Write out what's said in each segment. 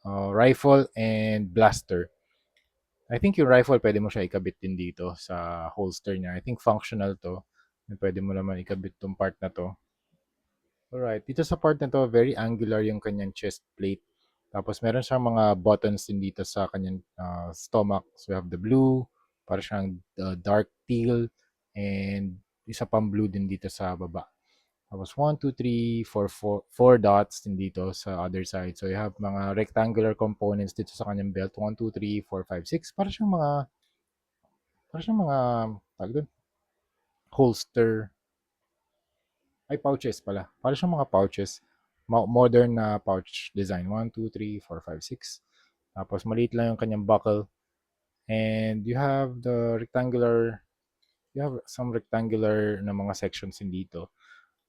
rifle and blaster. I think yung rifle pwede mo siya ikabit din dito sa holster niya. I think functional to. Pwede mo naman ikabit tong part na to. Alright, dito sa part na to, very angular yung kanyang chest plate. Tapos meron siyang mga buttons din dito sa kanyang stomach. So we have the blue, para siyang dark teal, and isa pang blue din dito sa baba. Tapos 1, 2, 3, 4, 4 dots din dito sa other side. So you have mga rectangular components dito sa kanyang belt. 1, 2, 3, 4, 5, 6. Para siyang mga, tawag doon, holster, ay pouches pala. Para siyang mga pouches. Modern na pouch design. 1, 2, 3, 4, 5, 6. Tapos maliit lang yung kanyang buckle. And you have some rectangular na mga sections din dito.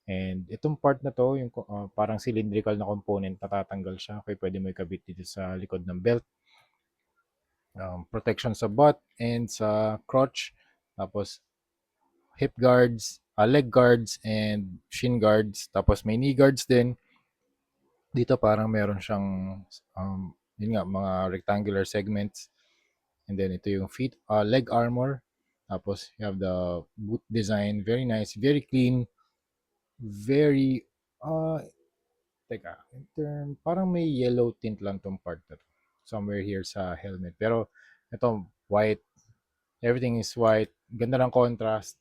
And itong part na to, yung parang cylindrical na component, natatanggal siya. Kaya pwede mo ikabit dito sa likod ng belt. Protection sa butt and sa crotch. Tapos hip guards, leg guards, and shin guards. Tapos may knee guards din. Dito parang meron siyang, yun nga, mga rectangular segments. And then ito yung leg armor. Tapos you have the boot design. Very nice, very clean, very, teka, parang may yellow tint lang tong part na to. Somewhere here sa helmet. Pero ito, white. Everything is white. Ganda ng contrast.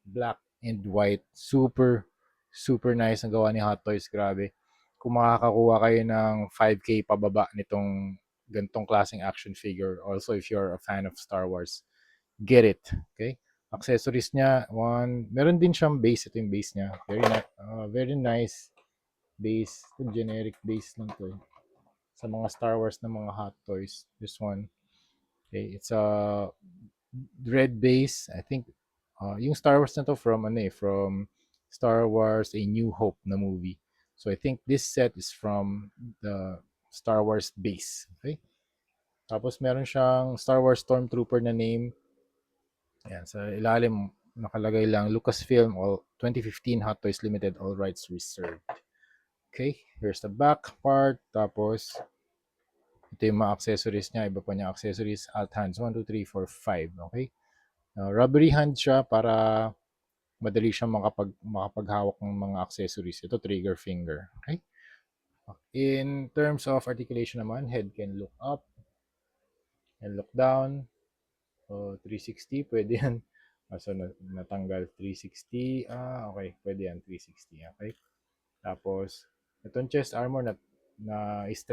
Black and white. Super, super nice ang gawa ni Hot Toys. Grabe. Kung makakakuha kayo ng 5K pababa nitong gantong klaseng action figure. Also, if you're a fan of Star Wars, get it. Okay? Accessories niya, meron din siyang base. Ito yung base niya. Very nice base. Ito, generic base lang to. Sa mga Star Wars na mga Hot Toys. This one. Okay, it's a red base. I think yung Star Wars na to from Star Wars A New Hope na movie. So I think this set is from the Star Wars base. Okay? Tapos meron siyang Star Wars Stormtrooper na name. Ayan, sa ilalim nakalagay lang Lucasfilm all 2015 Hot Toys Limited, all rights reserved. Okay, here's the back part. Tapos ito yung mga accessories niya, iba pa niya accessories, alt hands, 1, 2, 3, 4, 5, okay? Rubbery hand siya para madali siyang makapaghawak ng mga accessories. Ito, trigger finger, okay? In terms of articulation naman, head can look up and look down. 360, pwede yan. So, natanggal 360. Okay, pwede yan, 360, okay? Tapos, itong chest armor na